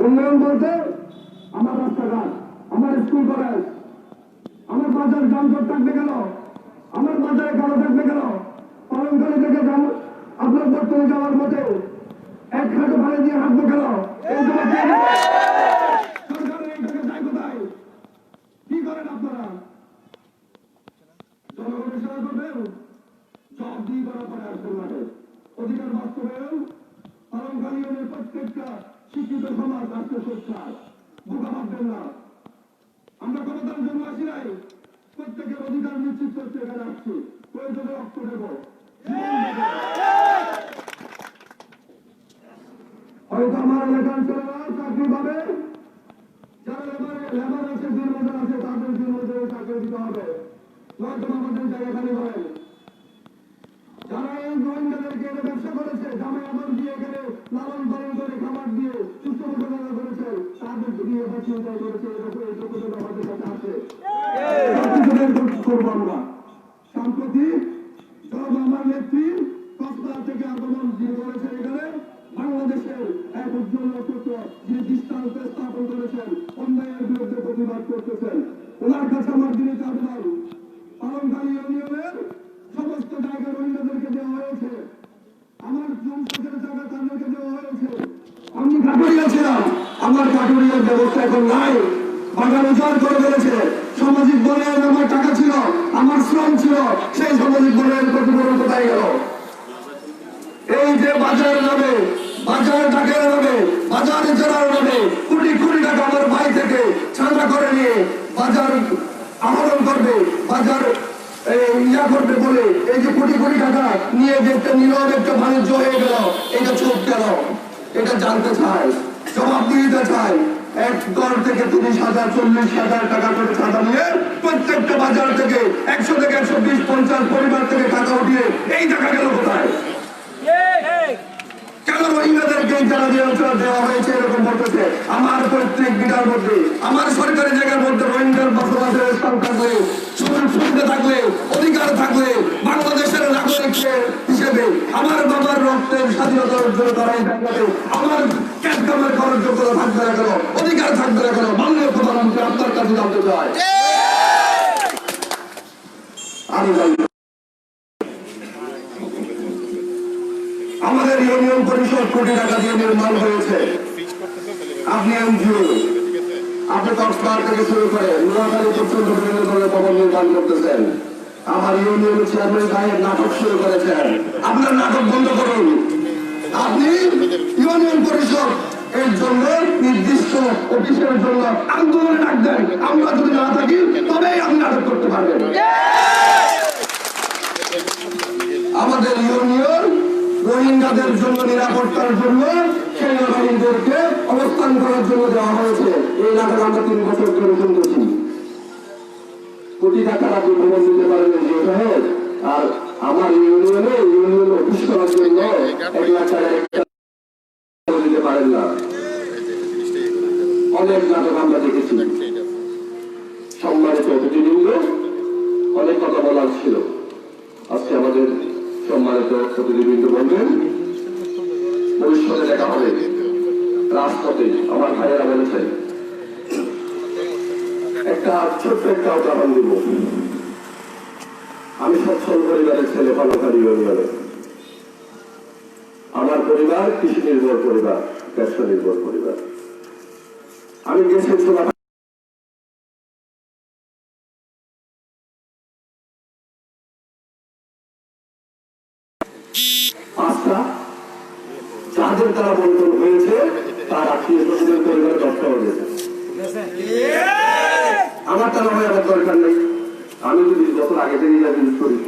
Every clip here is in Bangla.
উন্নয়ন বলতে আমার রাস্তাঘাট, আমার স্কুল কলেজ, আমার বাজার যানজট থাকবে কেন, আমার বাজারে কালো থাকবে কেন, পালনকালী থেকে আপনার বর্তমানে যাওয়ার মধ্যে এক হাঁটু ভাড়ে দিয়ে হাঁটবো কেন, সরকারের এই টাকা যায় কোথায়? কি করেন আপনারা? জনগণের সেবা করবেন, জবাবদিহি করার পরে আসবেন মাঠে। অধিকার বাস্তবায়ন পালনকালী প্রত্যেকটা শিক্ষিত সমাজ রাষ্ট্র সোচ্চার, বোকা ভাববেন না। আমরা ক্ষমতার জন্য আসি নাই, প্রত্যেকের অধিকার নিশ্চিত করতে এখানে আসছি। প্রয়োজনে রক্ত দেব, হয়তো আমার এলাকার ছেলেরা চাকরি পাবে, যারা লেবার আছে, দিনমজুর আছে, তাদের দিনমজুরে চাকরি দিতে হবে, নয়তো আমাদের জায়গা খালি করেন। যারা এই রোহিঙ্গাদেরকে এনে ব্যবসা করেছে, জামাই আদর দিয়ে এখানে লালন পালন করে খাবার দিয়ে সুস্থ ঘটনা করেছে, তাদের দিয়ে চিন্তা করেছে, এই যোগ্যতা আমাদের কাছে আছে। করবো আমরা। সম্প্রতি আমার নেত্রী কক্সবাজার থেকে আগমন যিনি করেছেন এখানে বাংলাদেশের এক উজ্জ্বল নক্ষত্র, যিনি দৃষ্টান্ত স্থাপন করেছেন, অন্যায়ের বিরুদ্ধে প্রতিবাদ করতেছেন। ওনার কাছে আমার দিনে আবেদন, পালনকালী ইউনিয়নের সমস্ত জায়গায় রোহিঙ্গাদেরকে দেওয়া হয়েছে, আমার জনসংখ্যার জায়গা তাদেরকে দেওয়া হয়েছে। আমি কাঠুরিয়া ছিলাম, আমার কাঠুরিয়ার ব্যবস্থা এখন নাই, বাগান উজাড় করে ফেলেছে। সামাজিক বলয়ের আমার টাকা ছিল, আমার শ্রম ছিল, সেই সামাজিক বলয়ের ক্ষতিপূরণ কোথায় গেল? এই যে বাজার নামে, বাজার ডাকের নামে, বাজার ইজারার নামে কোটি কোটি টাকা আমার ভাই থেকে চাঁদা করে নিয়ে বাজার আহরণ করবে, বাজার ইয়া করবে বলে এই যে কোটি কোটি টাকা নিয়ে দেখতে নিলাম একটা বাণিজ্য হয়ে গেল, এটা চোখ গেল, এটা জানতে চাই, জবাব দিতে চাই। এক দল থেকে 30,000 40,000 টাকা করে চাঁদা নিয়ে প্রত্যেকটা বাজার থেকে 100 থেকে 120-50 পরিবার থেকে টাকা উঠিয়ে এই টাকা গেল কোথায়? কেন রোহিঙ্গাদেরকে যারা দেওয়া হয়েছে এরকম বলতেছে? আমার প্রত্যেক বিটার মধ্যে, আমার সরকারি জায়গার মধ্যে রোহিঙ্গার বসবাসের স্থান থাকলে, সুবিধা থাকলে, অধিকার থাকলে, বাংলাদেশের নাগরিক হিসেবে আমার বাবার রক্তের স্বাধীনতা অর্জন করা এই জায়গাতে আমার ক্যাট কামার করার যোগ্যতা থাকবে না কেন, অধিকার থাকবে না কেন? মাননীয় প্রধানমন্ত্রী আপনার কাছে জানতে চাই। আমি আমাদের ইউনিয়ন পরিষদ কোটি টাকা দিয়ে নির্মাণ হয়েছে। আপনি এনজিও, আপনি কক্সবাজার থেকে শুরু করে নোয়াখালী পর্যন্ত বিভিন্ন ধরনের ভবন নির্মাণ করতেছেন। আমার ইউনিয়নের চেয়ারম্যান সাহেব নাটক শুরু করেছেন, আপনার নাটক বন্ধ করুন। আপনি ইউনিয়ন পরিষদ এর জন্য নির্দিষ্ট অফিসের জন্য আন্দোলনে ডাক দেন, আমরা যদি না থাকি তবেই আপনি নাটক করতে পারবেন। আমাদের ইউনিয়ন রোহিঙ্গাদের জন্য নিরাপত্তার জন্য সেনাবাহিনীদেরকে অবস্থান করার জন্য দেওয়া হয়েছে। এই নাটক আমরা 3 বছর ধরে শুনতেছি। কোটি টাকার আপনি ভবন দিতে পারেন আর আমার ইউনিয়নে ইউনিয়ন অফিস করার জন্য 1 লাখ টাকা দিতে পারেন না। অনেক নাটক আমরা দেখেছি। সম্মানিত অতিথিবৃন্দ, অনেক কথা বলার ছিল। আজকে আমাদের সম্মানিত অতিথিবৃন্দ বলবেন ভবিষ্যতে দেখা হবে রাজপথে। আমার ভাইয়েরা বলেছেন, একটা ছোট্ট একটা উদাহরণ দিব। আমি সচ্ছল পরিবারের ছেলে, পালনকালী ইউনিয়নে। আমার পরিবার কৃষি নির্ভর পরিবার, ব্যবসা নির্ভর পরিবার। আমি গেছি পাঁচটা, যাদের তারা বন্টন হয়েছে তার আত্মীয় স্বজনের পরিবারে 10টা হয়েছে। আমার তারা হয় আমার দরকার নেই, আমি যদি যত আগে থেকে ইউজ করি।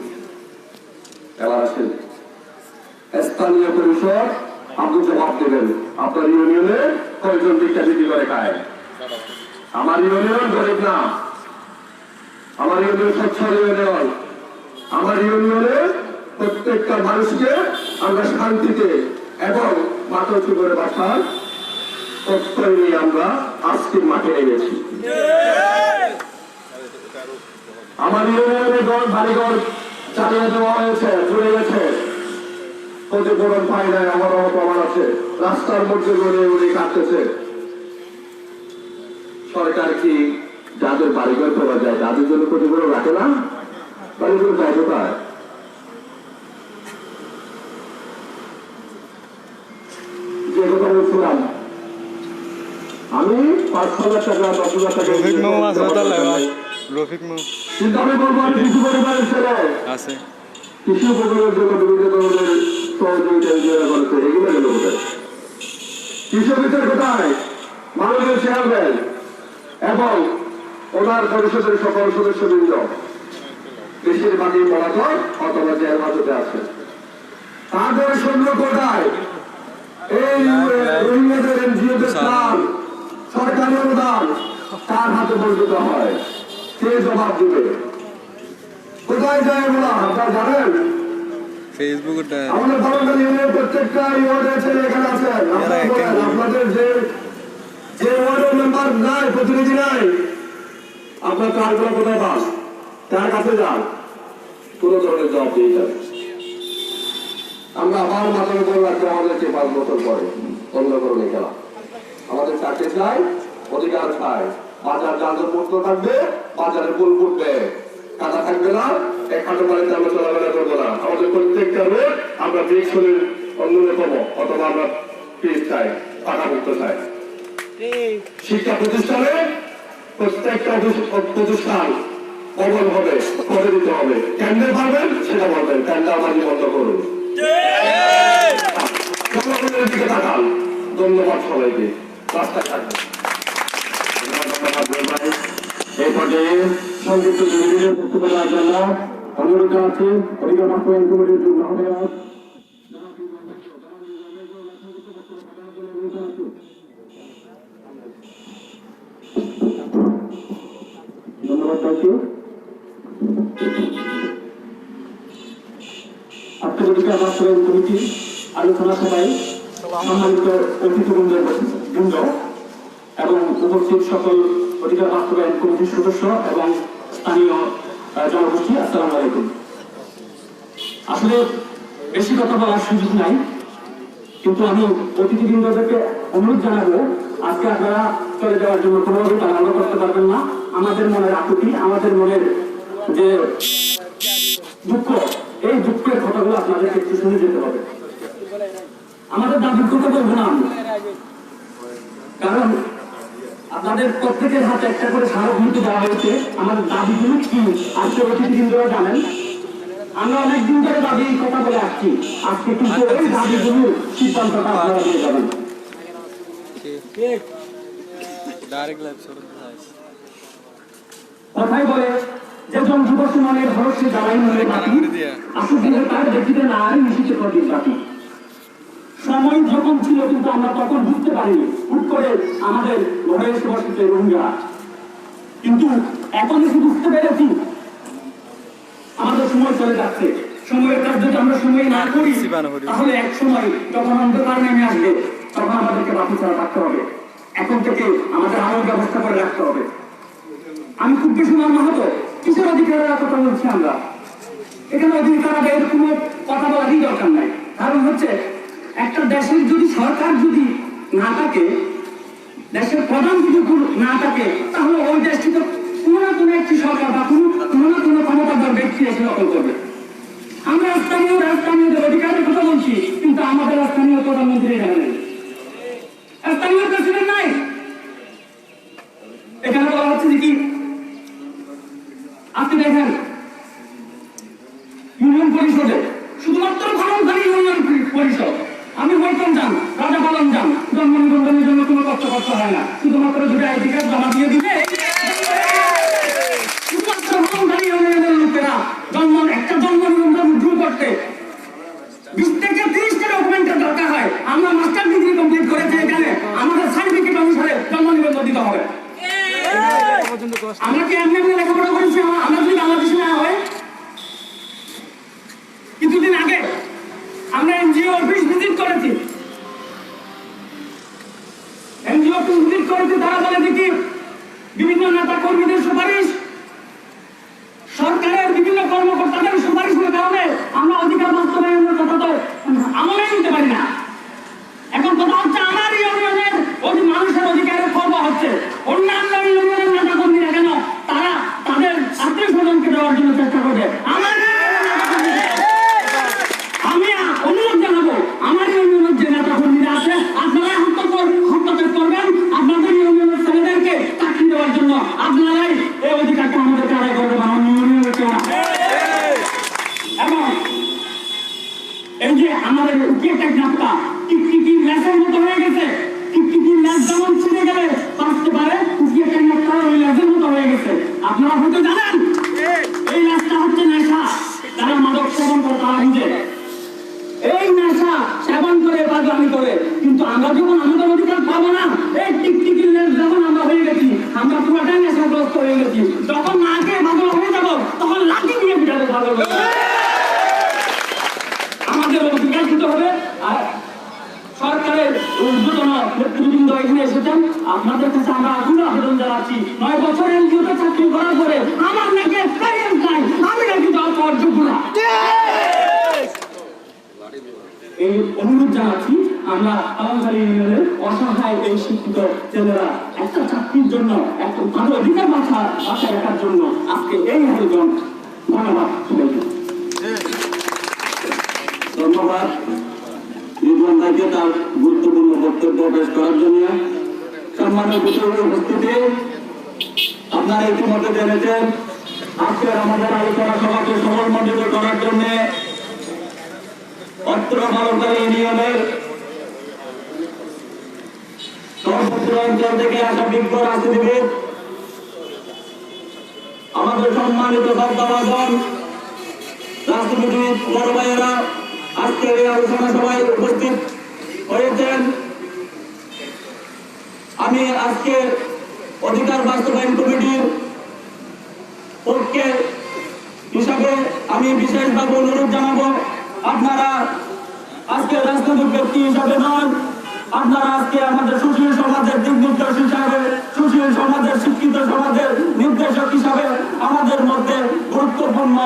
এবার আসেন স্থানীয় পরিষদ, আপনি জবাব দেবেন আপনার ইউনিয়নে কয়জন ভিক্ষা বিক্রি করে খায়? আমার ইউনিয়ন গরিব না, আমার ইউনিয়ন সচ্ছল ইউনিয়ন। আমার ইউনিয়নে প্রত্যেকটা মানুষকে আমরা শান্তিতে এবং মাথা উঁচু করে বাসার প্রত্যয় নিয়ে আমরা আজকে মাঠে এনেছি। আমার ইউনিয়নে বাড়িঘর চালিয়ে দেওয়া হয়েছে, চলে গেছে, ক্ষতিপূরণ পাই নাই। আমার প্রমাণ আছে, রাস্তার মধ্যে গড়ে উড়ে কাটতেছে। সরকার কি যাদের বাড়িঘর পাওয়া যায় তাদের জন্য ক্ষতিপূরণ রাখে না? বাড়িগুলো যায় কোথায়? যে কথা বলছিলাম, আমি 5,000 টাকা 10,000 টাকা কিন্তু আমি বলবো আমি কৃষি পরিবারের ছেলে আছে, কৃষি উপকরণের জন্য বিভিন্ন ধরনের সহযোগিতা করেছে, এগুলো গেল কোথায়? কৃষকের কোথায়? মাননীয় চেয়ারম্যান এবং ওনার পরিষদের সকল সদস্যবৃন্দ বেশিরভাগই পলাতক অথবা জেল হাজতে আছে। তাদের সৈন্য কোথায়? এই রোহিঙ্গাদের এনজিওদের প্রাণ সরকারি অনুদান কার হাতে বঞ্চিত হয়? কে জবাব দিবে? কোথায় যায় এগুলো আপনারা জানেন? আমাদের বারাঙ্গাল ইউনিয়নের প্রত্যেকটা ওয়ার্ডের ছেলে এখানে আছেন, আপনাদের যে ওয়ার্ডের মেম্বার নাই, প্রতিনিধি নাই, আপনার কার্ডগুলো কোথায় পান? তার কাছে যান, কোন ধরনের জবাব দিয়ে যাবে। আমরা আবার মাথার উপর রাখতে আমাদেরকে 5 বছর পরে বন্ধ করলে খেলা। আমাদের চাকরি চাই, অধিকার চাই, বাজার যানজট মুক্ত থাকবে, বাজারে ফুল ফুটবে, কাদা থাকবে না, এক হাঁটু বাড়িতে আমরা চলাফেরা করবো না। আমাদের প্রত্যেকটা রোড আমরা বৃক্ষের অন্যনে পাবো, অথবা আমরা পিস চাই, পাকা মুক্ত চাই। শিক্ষা প্রতিষ্ঠানে প্রত্যেকটা প্রতিষ্ঠান ভবন হবে, করে দিতে হবে। কেন্দ্রে পারবেন সেটা বলবেন, কেন্দ্র আমাকে বন্ধ করুন। জনগণের দিকে তাকান। ধন্যবাদ সবাইকে, রাস্তায় থাকবেন। এই পর্যায়ে সংযুক্ত জরুরির বক্তব্য দেওয়ার জন্য অনুরোধ আছে অধিকার বাস্তবায়ন কমিটির যুগ্ম আহ্বায়ক ধন্যবাদ থাকি। আজকের অধিকার বাস্তবায়ন কমিটির আলোচনা সভায় সম্মানিত অতিথিবৃন্দ এবং উপস্থিত সকল অধিকার বাস্তবায়ন কমিটির সদস্য এবং স্থানীয় জনগোষ্ঠী, আসসালামু আলাইকুম। আসলে বেশি কথা বলার সুযোগ নাই, কিন্তু আমি অতিথিবৃন্দদেরকে অনুরোধ জানাবো আজকে আপনারা চলে যাওয়ার জন্য কোনোভাবে টানানো করতে পারবেন না। আমাদের মনের আকুতি, আমাদের মনের যে দুঃখ, এই দুঃখের কথাগুলো আপনাদেরকে একটু শুনে যেতে হবে। আমাদের দাবির কথা বলবো না আমি, কারণ আপনাদের প্রত্যেকের হাতে একটা করে স্মারকলিপি দেওয়া হয়েছে। আমাদের দাবিগুলো কি আজকে অতিথিবৃন্দরা জানেন। আমরা অনেকদিন ধরে দাবি কথা বলে আসছি, আজকে কিন্তু ওই দাবিগুলোর সিদ্ধান্তটা আপনারা দিয়ে যাবেন। কথাই বলে যেজন যুব সমানের ভরসে জ্বালাই মনে বাতি, আসলে তার ব্যক্তিতে না আর নিশ্চিত প্রদীপ বাতি। সময় যখন ছিল কিন্তু আমরা তখন বুঝতে পারিনি, হুট করে আমাদের ঘরে এসে বসেছে রোহিঙ্গা। কিন্তু এখন এসে বুঝতে পেরেছি আমাদের সময় চলে যাচ্ছে। সময়ের কাজ যদি আমরা সময় না করি তাহলে এক সময় যখন অন্ধকার নেমে আসবে তখন আমাদেরকে বাতি ছাড়া থাকতে হবে। এখন থেকে আমাদের আলোর ব্যবস্থা করে রাখতে হবে। আমি খুব বেশি মাহত কিসের অধিকারের কথা বলছি আমরা এখানে? অধিকার আদায়ের কোনো কথা বলারই দরকার নাই। কারণ হচ্ছে একটা দেশের যদি সরকার যদি না থাকে, দেশের প্রধান যদি না থাকে, তাহলে ওই দেশটি তো কোনো না কোনো একটি সরকার বা কোনো না কোনো ক্ষমতাধর ব্যক্তি এসে দখল করবে। আমরা স্থানীয়দের অধিকারের কথা বলছি, কিন্তু আমাদের স্থানীয় প্রধানমন্ত্রী এখানে নেই, স্থানীয় প্রেসিডেন্ট নাই। এখানে বলা হচ্ছে যে কি, আপনি দেখেন ইউনিয়ন পরিষদে শুধুমাত্র খননকারী ইউনিয়ন পরিষদ, আমি বলতাম যান, রাজা পালন যান, জন্ম নিবন্ধনের জন্য কোনো কষ্ট করতে হয় না, শুধুমাত্র দুটো আইডি কার্ড জমা দিয়ে দিবে। শুধুমাত্র খননকারী ইউনিয়নের লোকেরা একটা জন্ম নিবন্ধন উদ্ধার করতে 20 থেকে 30টা ডকুমেন্টের দরকার হয়। আমরা মাস্টার ডিগ্রি কমপ্লিট করেছি, এখানে আমাদের সার্টিফিকেট অনুসারে জন্ম নিবন্ধন দিতে হবে। আমরা কি এমনি এমনি লেখাপড়া করেছি? আমরা যদি বাংলাদেশে না হয়, কিছুদিন আগে আমরা এনজিও অফিস ভিজিট করেছি, তারা বলে দেখি বিভিন্ন নেতা কর্মীদের সুপারিশ, সরকারের বিভিন্ন কর্মকর্তাদের সুপারিশের কারণে আমরা অধিকার বাস্তবায়নের কথা তো আমলে নিতে পারি না। এখন কথা হচ্ছে আমার ইউনিয়নের মানুষের অধিকারের খর্ব হচ্ছে, অন্যান্য নেতৃবৃন্দ এখানে এসেছেন, আপনাদের কাছে আমরা এখনো আবেদন জানাচ্ছি, 9 বছর এনজিওতে চাকরি করার পরে আমার নাকি এক্সপিরিয়েন্স নাই, আমি নাকি জব পাওয়ার যোগ্য না। এই অনুরোধ জানাচ্ছি, আমরা পালনকারী ইউনিয়নের অসহায় এই শিক্ষিত ছেলেরা একটা চাকরির জন্য, একটা ভালো অধিকার বাছায় রাখার জন্য আজকে এই আয়োজন। ধন্যবাদ সবাইকে। ধন্যবাদ রিজওয়ান ভাইকে তার গুরুত্বপূর্ণ বক্তব্য পেশ করার জন্য। সম্মানিত উপস্থিতি, আপনারা ইতিমধ্যে জেনেছেন আজকের আমাদের আলোচনা সভাকে সফলমণ্ডিত করার জন্য অত্র পালনকারী ইউনিয়নের সর্বত্র অঞ্চল থেকে আসা বিজ্ঞ রাজনীতিবিদ, আমাদের সম্মানিত শ্রদ্ধাভাজন রাজনীতিবিদ বড় ভাইয়েরা আজকের এই আলোচনা সভায় উপস্থিত হয়েছেন। আমি আজকে অধিকার বাস্তবায়ন কমিটির পক্ষে হিসাবে আমি বিশেষভাবে অনুরোধ জানাবো, আপনারা আজকে রাজনৈতিক ব্যক্তি হিসাবে নন, আপনারা আজকে আমাদের সুশীল সমাজের দিক নির্দেশ হিসাবে, সুশীল সমাজের শিক্ষিত সমাজের নির্দেশক হিসাবে আমাদের মধ্যে গুরুত্বপূর্ণ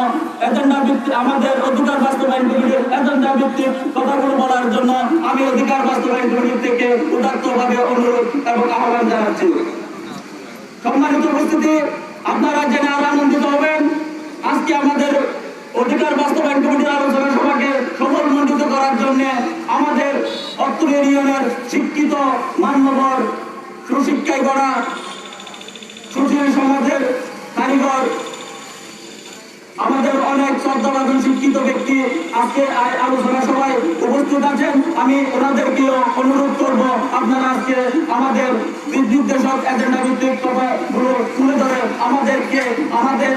এজেন্ডা ভিত্তিক, আমাদের অধিকার বাস্তবায়ন কমিটির এজেন্ডা ভিত্তিক কথাগুলো বলার জন্য আমি অধিকার বাস্তবায়ন কমিটি থেকে উদাত্তভাবে অনুরোধ এবং আহ্বান জানাচ্ছি। সম্মানিত উপস্থিতি, আপনারা জেনে আরো আনন্দিত হবেন, আজকে আমাদের অধিকার বাস্তবায়ন কমিটির আলোচনা সভাকে সফলমণ্ডিত করার জন্য আমাদের অত্র ইউনিয়নের শিক্ষিত মান্যবর সুশিক্ষায় গড়া সুশীল সমাজের কারিগর, আমাদের অনেক শ্রদ্ধাভাজন শিক্ষিত ব্যক্তি আজকে আলোচনা সভায় উপস্থিত আছেন। আমি ওনাদেরকেও অনুরোধ করব, আপনারা আজকে আমাদের নির্দেশক এজেন্ডা ভিত্তিক কথাগুলো তুলে ধরে আমাদেরকে আমাদের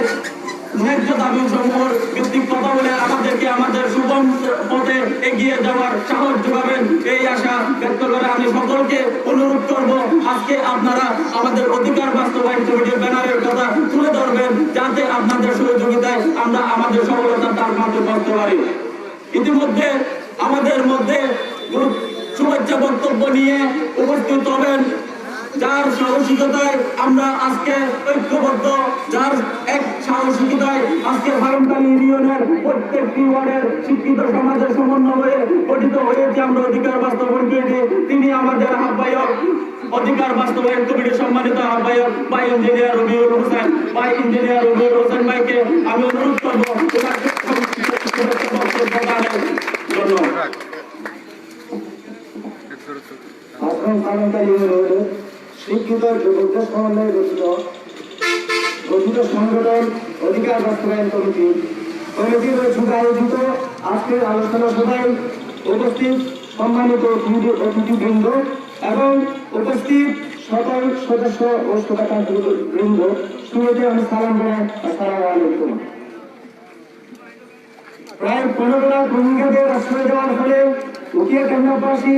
ন্যায্য দাবি সমূহের ভিত্তিক কথা বলে আমাদেরকে আমাদের সুগম পথে এগিয়ে যাওয়ার সাহস যোগাবেন, এই আশা ব্যক্ত করে আমি সকলকে অনুরোধ করব, আজকে আপনারা আমাদের অধিকার বাস্তবায়ন কমিটির ব্যানারের কথা তুলে ধরবেন, যাতে আপনাদের সহযোগিতায় আমরা আমাদের সফলতা তার মাধ্যমে করতে পারি। ইতিমধ্যে আমাদের মধ্যে শুভেচ্ছা বক্তব্য নিয়ে উপস্থিত হবেন, যার সাহসিকতায় আমরা আজকে ঐক্যবদ্ধ, যার এক সাহসিকতায় আজকে পালনকারী ইউনিয়নের প্রত্যেকটি ওয়ার্ডের শিক্ষিত সমাজের সমন্বয়ে গঠিত হয়েছে আমরা অধিকার বাস্তবায়ন কমিটি। তিনি আমাদের আহ্বায়ক, অধিকার বাস্তবায়ন কমিটির সম্মানিত আহ্বায়ক ভাই ইঞ্জিনিয়ার রবিউল হোসেন, ভাই ইঞ্জিনিয়ার রবিউল হোসেন ভাইকে আমি অনুরোধ করবো শিক্ষিত যুবকদের সমন্বয়ে গঠিত সংগঠন অধিকার বাস্তবায়ন কমিটির শুধু আয়োজিত আজকের আলোচনা সভায় উপস্থিত সম্মানিত অতিথিবৃন্দ এবং উপস্থিত সকল সদস্য ও শুভাকাঙ্ক্ষী বৃন্দ, শুরুতে আমি সালাম জানাই, আসসালামু আলাইকুম। প্রায় 15 লাখ রোহিঙ্গাদের আশ্রয় দেওয়ার ফলে উকিয়া কেন্দ্রবাসী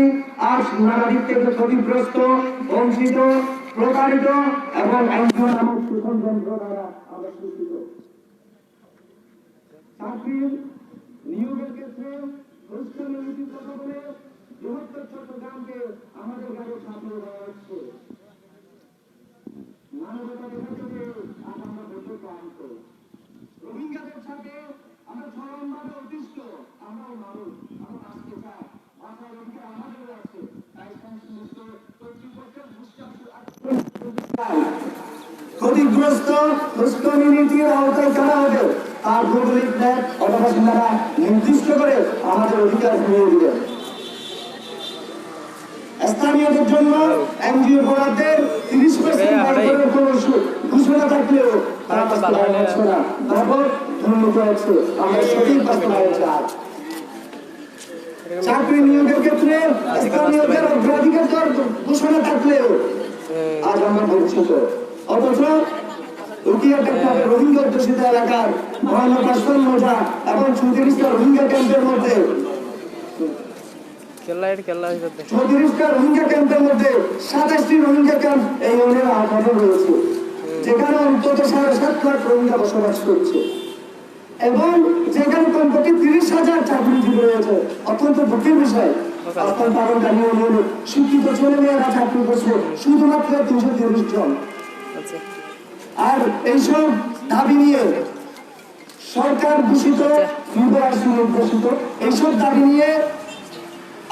আজ নানা দিক থেকে ক্ষতিগ্রস্ত, বঞ্চিত, প্রতারিত এবং এনজিও নামক শোষণ যন্ত্র দ্বারা আমরা শোষিত। চাকরির নিয়োগের ক্ষেত্রে নীতির কথা বলে বৃহত্তর চট্টগ্রামকে আমাদের গাড়ি ছাপিয়ে দেওয়া হচ্ছে। মানবতা দেখাতে আজ আমরা বসে ক্লান্ত। রোহিঙ্গাদের সাথে আমরা চরমভাবে অতিষ্ঠ, আমরাও মানুষ, আমরা আসতে চাই, ভাষার অধিকার আমাদেরও আছে, তাই সংশ্লিষ্ট কর্তৃপক্ষের ক্ষতিগ্রস্ত কমিউনিটির আওতায় করা হবে তার ভৌগোলিক ম্যাপ অথবা সীমানা নির্দিষ্ট করে আমাদের অধিকার ফিরিয়ে দিবেন। স্থানীয়দের জন্য এনজিও বরাদ্দের 30% ঘোষণা থাকলেও তারা বাস্তবায়ন হচ্ছে না, তারপর দুর্নীতি হচ্ছে, আমরা সঠিক বাস্তবায়ন চাই। চাকরি নিয়োগের ক্ষেত্রে স্থানীয়দের অগ্রাধিকার ঘোষণা থাকলেও আজ আমরা বঞ্চিত, অথচ রোহিঙ্গা অধ্যুষিত এলাকার 52 মোটা এবং 34টা রোহিঙ্গা ক্যাম্পের মধ্যে 34টা রোহিঙ্গা ক্যাম্পের মধ্যে 27টি রোহিঙ্গা ক্যাম্প এই ইউনিয়নের আওতায় রয়েছে, যেখানে অন্তত 7.5 লাখ রোহিঙ্গা বসবাস করছে এবং যেখানে কমপক্ষে 30,000 চাকরিজীবী রয়েছে। অত্যন্ত দুঃখের বিষয়, অত্যন্ত আগামী ইউনিয়নের শিক্ষিত ছেলে মেয়েরা চাকরি করছে শুধুমাত্র 330 জন। আর এইসব দাবি নিয়ে সরকার ঘোষিত নির্দেশিত এইসব দাবি নিয়ে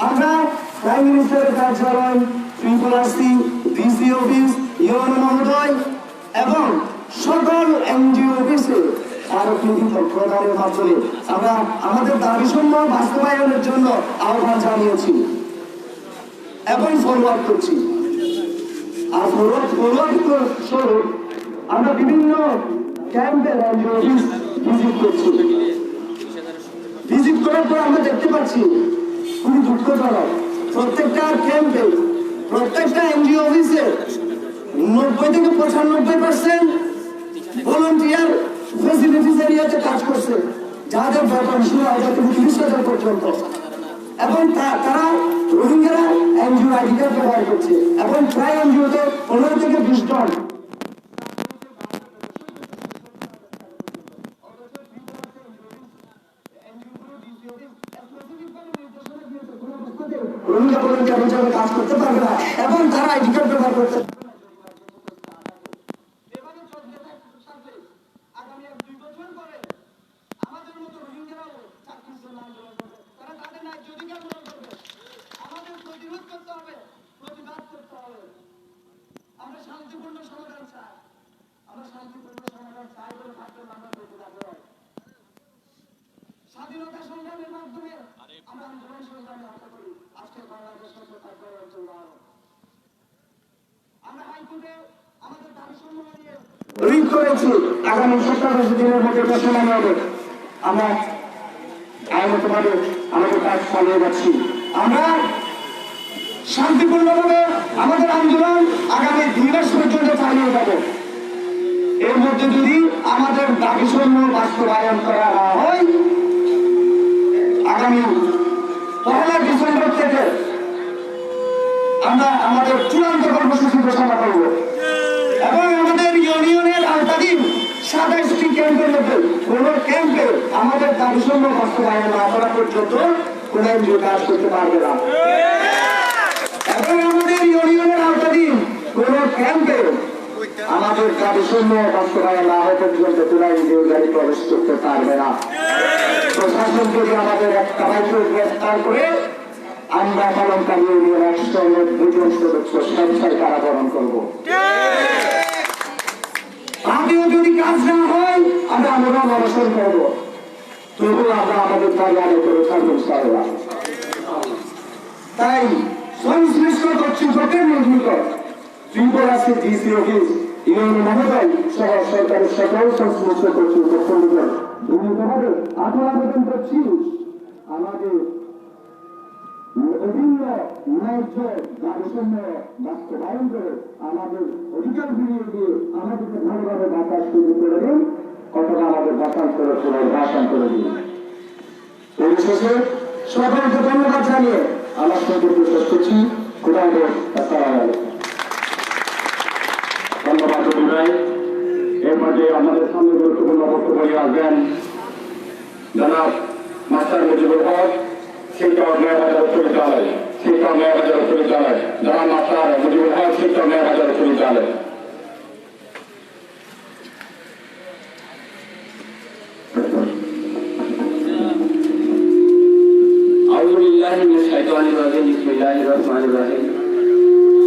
আমরা প্রাইম মিনিস্টারের কার্যালয়, ত্রিপুরাসি, ডিসি অফিস, ইউএনও মহোদয় এবং সকল এনজিও অফিসে স্মারকলিপি প্রদানের মাধ্যমে আমরা আমাদের দাবি সমূহ বাস্তবায়নের জন্য আহ্বান জানিয়েছি এবং ফরওয়ার্ড করছি। আর ফরওয়ার্ড স্বরূপ আমরা বিভিন্ন ক্যাম্পের এনজিও অফিস ভিজিট করছি। ভিজিট করার পর আমরা দেখতে পাচ্ছি খুবই দুঃখজনক, প্রত্যেকটা ক্যাম্পে প্রত্যেকটা এনজিও অফিসে 90 থেকে 95% ভলান্টিয়ার ফেসিলিটিস এরিয়াতে কাজ করছে, যাদের বেতন 16,000 থেকে 30,000 পর্যন্ত, এবং তারা রোহিঙ্গারা এনজিও আইডি কার্ড ব্যবহার করছে এবং প্রায় এনজিওতে 15 থেকে 20 জন রোহিঙ্গা ভলান্টিয়ার হিসেবে কাজ করতে পারবে না এবং তারা আইডি কার্ড ব্যবহার করছে। স্বাধীনতা সংগ্রামের মাধ্যমে আমরা আন্দোলন সংগ্রামে আশা করি আজকে বাংলাদেশ আমরা হাইকোর্টে আমাদের দাবি সমূহ নিয়ে রিট করেছি। আগামী 27 দিনের মধ্যে শুনানি হবে। আমরা আইনগতভাবে আমাদের কাজ চালিয়ে যাচ্ছি। আমরা শান্তিপূর্ণভাবে আমাদের আন্দোলন আগামী 2 মাস পর্যন্ত চালিয়ে যাব। এর মধ্যে যদি আমাদের দাবি সমূহ বাস্তবায়ন করা না হয়, আগামী 1 ডিসেম্বর থেকে আমরা আমাদের চূড়ান্ত কর্মসূচি ঘোষণা করব এবং আমাদের ইউনিয়নের আওতাধীন 27টি ক্যাম্পের মধ্যে কোন ক্যাম্পে আমাদের দাবি সমূহ বাস্তবায়ন না করা পর্যন্ত কোন এনজিও কাজ করতে পারবে না এবং আমাদের ইউনিয়নের আওতাধীন কোন ক্যাম্পে আমাদের দাবি সমূহ বাস্তবায়ন না হওয়া পর্যন্ত কোন এনজিও গাড়ি প্রবেশ করতে পারবে না। প্রশাসন যদি আমাদের একটা বাইকে গ্রেফতার করে আমরা পালনকারী ইউনিয়ন 190 জন সদস্য স্বেচ্ছায় কারাবরণ করব। তাতেও যদি কাজ না হয় আমরা আন্দোলন অবসান করব, তবু আমরা আমাদের দাবি আদায় করে থাকবো ইনশাআল্লাহ। তাই সংশ্লিষ্ট কর্তৃপক্ষের নির্মিত ত্রিপুরাসি ডিসি অফিস, ইউএনও মহোদয় সহ সরকারের সকল সংশ্লিষ্ট কর্তৃপক্ষের ভূমিকাভাবে আবেদন করছি আমাদের অভিন্ন ন্যায্য দাবিসমূহ বাস্তবায়ন করে আমাদের অধিকার ফিরিয়ে দিয়ে আমাদেরকে ভালোভাবে বাঁচার সুযোগ করে দিন, কতটা আমাদের বাঁচান করে পুনর্বাসন করে দিন। পরিশেষে সকলকে ধন্যবাদ জানিয়ে আমার সঙ্গে শেষ করছি। ধন্যবাদ ভাই। এর মাঝে আমাদের সামনে গুরুত্বপূর্ণ বক্তব্য নিয়ে আসবেন জনাব মাস্টার মুজিবুল হক, শিক্ষক মেয়রবাজার উচ্চ বিদ্যালয়, শিক্ষক মেয়রবাজার উচ্চ বিদ্যালয়। জনাব মাস্টার মুজিবুল হক, শিক্ষক মেয়রবাজার উচ্চ বিদ্যালয়।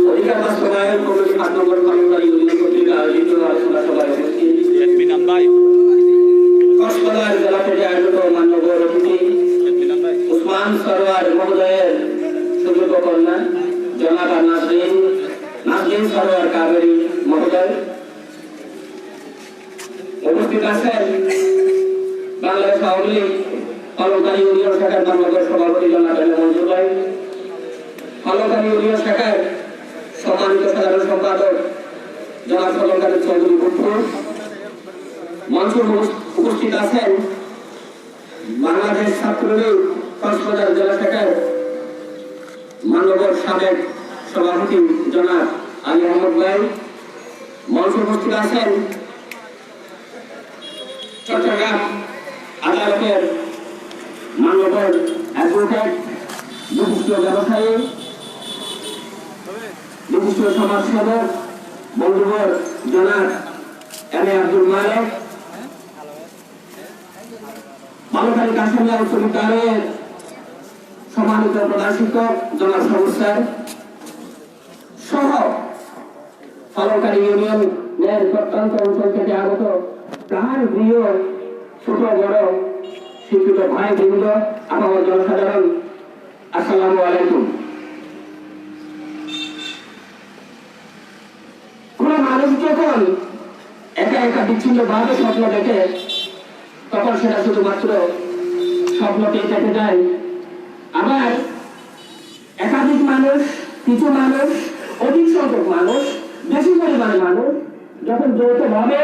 অধিকার বাস্তবায়ন কমিটি 8 নম্বর কর্মচারী ইউনিয়ন কর্তৃক আয়োজিত আলোচনা সভায় কক্সবাজার জেলা থেকে আয়োজিত মান্যবর অতিথি উসমান সরোয়ার মহোদয়ের সুযোগ্য কন্যা জনাব নাজরিন সরোয়ার কাবেরী মহোদয় উপস্থিত আছেন বাংলাদেশ আওয়ামী লীগ পালনকারী ইউনিয়ন শাখার মান্যবর সভাপতি জনাব মঞ্জুর ভাই, পালনকারী ইউনিয়ন শাখার সম্মানিত সাধারণ সম্পাদক জনাব সলঙ্কারী চৌধুরী গুপ্ত, মঞ্চে উপস্থিত আছেন বাংলাদেশ ছাত্রলীগ কক্সবাজার জেলা শাখার মান্যবর সাবেক সভাপতি জনাব আলী আহমদ ভাই, মঞ্চে উপস্থিত আছেন চট্টগ্রাম আদালতের মান্যবর অ্যাডভোকেট বিশিষ্ট ব্যবসায়ী, বিশিষ্ট সমাজসেবক বন্ধুবর জনাব এম এ আব্দুল মালেক, বালুখালী কাশিমিয়া উচ্চ বিদ্যালয়ের সম্মানিত প্রধান শিক্ষক জনাব সবুজ স্যার সহ বালুখালী ইউনিয়নের প্রত্যন্ত অঞ্চল থেকে আগত প্রাণ প্রিয় ছোট বড় শিক্ষিত ভাই বৃন্দ, আমার জনসাধারণ, আসসালামু আলাইকুম। কোন মানুষ যখন একা একা বিচ্ছিন্ন ভাবে স্বপ্ন দেখে তখন সেটা শুধুমাত্র স্বপ্নতেই থেকে যায়। আবার একাধিক মানুষ, কিছু মানুষ, অধিক সংখ্যক মানুষ, বেশি পরিমাণে মানুষ যখন যৌথ ভাবে,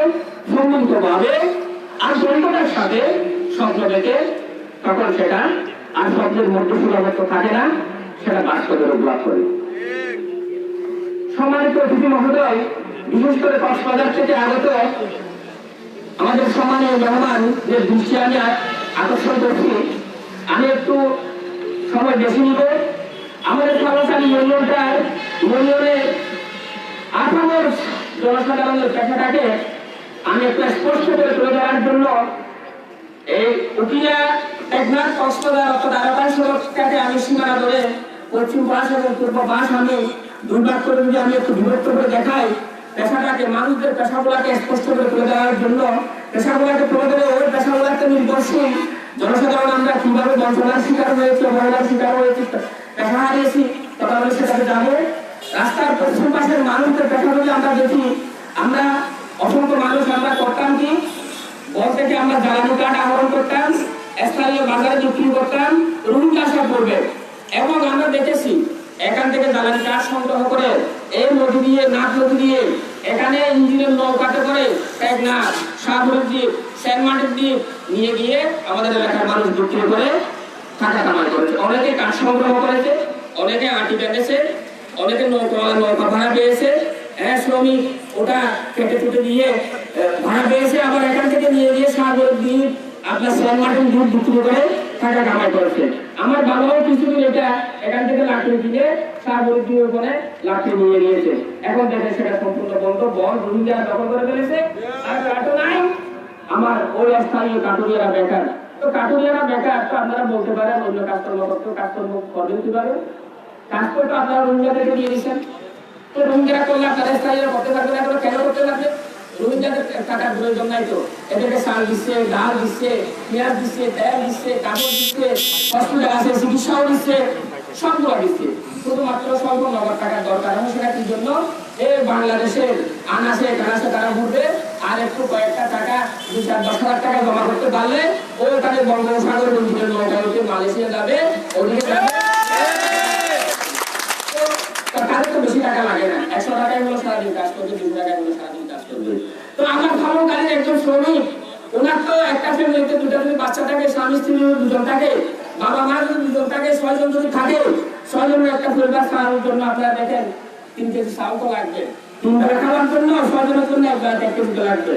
সম্মিলিত ভাবে আর জড়িততার সাথে স্বপ্ন দেখে তখন সেটা আর স্বপ্নের মধ্যে সীমাবদ্ধ থাকে না, সেটা বাস্তবে রূপ লাভ করে। সম্মানিত অতিথি মহোদয়, বিশেষ করে কক্সবাজার থেকে আগত আমাদের সম্মানীয় মেহমানদের দৃষ্টি আমি আকর্ষণ করছি। আমি একটু সময় বেশি নিব। আমাদের বালুখালী ইউনিয়নের আসামের জনসাধারণের পেশাটাকে আমি একটু স্পষ্ট করে তুলে ধরার জন্য এই উকিয়া টেকনাফ কক্সবাজার অর্থাৎ আরাকান সড়কটাকে আমি সীমানা ধরে পশ্চিম পাশ এবং পূর্ব পাশ আমি দুই ভাগ করে যদি আমি একটু বিভক্ত করে দেখাই, পেশাটাকে, মানুষদের পেশাগুলাকে স্পষ্ট করে তুলে দেওয়ার জন্য, পেশাগুলাকে তুলে ধরে ওই পেশাগুলাকে নির্ভরশীল জনসাধারণ আমরা কিভাবে বঞ্চনার শিকার হয়েছে, অবহেলার শিকার হয়েছে, পেশা হারিয়েছি, তখন আমরা সেটাকে যাবো। রাস্তার পশ্চিম পাশের মানুষদের পেশা যদি আমরা দেখি, আমরা অসংখ্য মানুষ আমরা করতাম কি, বল থেকে আমরা জ্বালানি কাঠ আহরণ করতাম, স্থানীয় বাজারে বিক্রি করতাম, রুই চাষা করবে। এবং আমরা দেখেছি এখান থেকে জ্বালানি কাঠ সংগ্রহ করে এই নদী দিয়ে, নাট নদী দিয়ে এখানে ইঞ্জিনের নৌকাতে করে টেকনাফ, শাহপুরের দ্বীপ, সেন্ট মার্টিন দ্বীপ নিয়ে গিয়ে আমাদের এলাকার মানুষ বিক্রি করে টাকা কামাই করেছে। অনেকে কাঠ সংগ্রহ করেছে, অনেকে আটি বেঁধেছে, অনেকে নৌকা ভাড়া পেয়েছে, শ্রমিক ওটা কেটে কুটে দিয়ে ভাড়া পেয়েছে, আবার এখান থেকে নিয়ে গিয়ে শাহপুরের দ্বীপ, আপনার সেন্ট মার্টিন দ্বীপ বিক্রি করে টাকা কামাই করেছে। আমার বাবাও কিছুদিন এটা এখান থেকে লাঠি কিনে শাহপুরের দ্বীপ করে লাঠি নিয়ে গিয়েছে। এখন দেখে সেটা সম্পূর্ণ বন্ধ, বন রোহিঙ্গারা দখল করে ফেলেছে, আর কাটো নাই। আমার ওই স্থানীয় কাটুরিয়ারা বেকার। তো কাটুরিয়ারা বেকার, তো আপনারা বলতে পারেন অন্য কাজকর্ম করতে, কাজকর্ম করবেন কিভাবে? কাজ করতে আপনারা রোহিঙ্গাদেরকে দিয়ে দিচ্ছেন। তো রোহিঙ্গারা করলে আপনারা স্থানীয়রা করতে পারবেন না, কেন করতে পারবে? রোহিঙ্গাদের টাকার প্রয়োজন নাই তো, এদেরকে সার দিচ্ছে, ডাল দিচ্ছে, পেঁয়াজ দিচ্ছে, তেল দিচ্ছে, কাপড় দিচ্ছে, হসপিটাল আছে, চিকিৎসাও দিচ্ছে, সবগুলো দিচ্ছে। শুধুমাত্র স্বল্প নগদ টাকার দরকার। এবং সেটা কি জন্য? এই বাংলাদেশের আনাসে কানাসে তারা ঘুরবে, আর একটু কয়েকটা টাকা 2-10 লাখ টাকা জমা করতে পারলে ওই তাদের বঙ্গোপসাগরের ইঞ্জিনের নৌকায় মালয়েশিয়া যাবে, ওদিকে যাবে। তাদের তো বেশি টাকা লাগে না, 100 টাকায় হলো সারাদিন কাজ করবে, 200 টাকায় হলো সারাদিন কাজ করবে। তো আমার বালুখালীর একজন শ্রমিক, ওনার তো একটা ফ্যামিলিতে 2টা বাচ্চা থাকে, স্বামী স্ত্রী 2জন থাকে, বাবা মা যদি 2জন থাকে, 6 জন যদি থাকে, 6 জনের একটা পরিবার চালানোর জন্য আপনারা দেখেন 3 কেজি চাউল তো লাগবে। 3 বেলা খাওয়ার জন্য 6 জনের জন্য 1 কেজি তো লাগবে।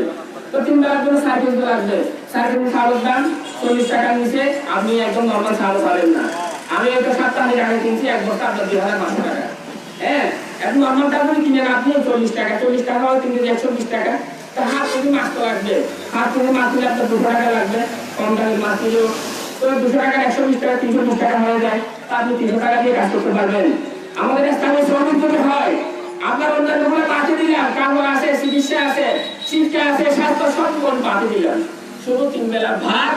তো 3 বেলার জন্য 4 কেজি তো লাগবে। 4 কেজি চাউলের দাম 40 টাকার নিচে আপনি একদম নর্মাল চাউল পাবেন না। আমি একটা 7 টাকা কিনছি, এক বস্তা আপনার 2500 টাকা। হ্যাঁ, এখন নর্মাল চাউল কিনেন আপনি 40 টাকা, 40 টাকা হয় 3 কেজি 120 টাকা। তো হাফ কেজি মাছ তো লাগবে, হাফ কেজি মাছ নিলে আপনার 200 টাকা লাগবে, কম দামের মাছ নিলেও। তো 200 টাকা 120 টাকা 320 টাকা হয়ে যায়, তা আপনি 300 টাকা দিয়ে কাজ করতে পারবেন। আমাদের স্থানীয় শ্রমিক যদি হয়, আপনার অন্যান্য গুলো পাঠিয়ে দিলাম, কাপড় আছে, চিকিৎসা আছে, শিক্ষা আছে, স্বাস্থ্য সব পাঠিয়ে দিলাম। শুধু 3 বেলা ভাত,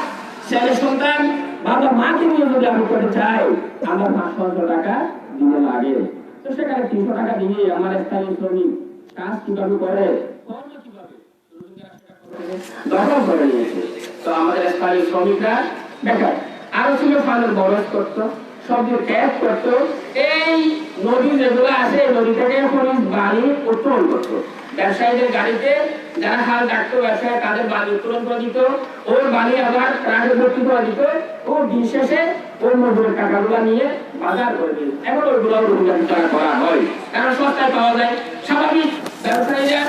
ছেলে সন্তান, বাবা মাকে নিয়ে যদি আমি করতে চাই, আমার 500 টাকা দিনে লাগে। তো সেখানে 300 টাকা দিয়ে আমার স্থানীয় শ্রমিক কাজ কিভাবে করে, দখল করে নিয়েছে। তো আমাদের স্থানীয় শ্রমিকরা বেকার। আরো ছিল ফানের বরস করতো, সবজি ট্যাপ করতো, এই নদী যেগুলো আছে নদী থেকে খনিজ বালি উত্তোলন করতো। ব্যবসায়ীদের গাড়িতে যারা হাল ডাকতো ব্যবসায়ী তাদের বালি উত্তোলন করে দিত, ওর বালি আবার ট্রাকে ভর্তি করে দিত, ও দিন শেষে ওই মজুরের টাকাগুলো নিয়ে বাজার করে দিত। এখন ওইগুলো রোহিঙ্গা করা হয়, কারণ সস্তায় পাওয়া যায়। স্বাভাবিক ব্যবসায়ীরা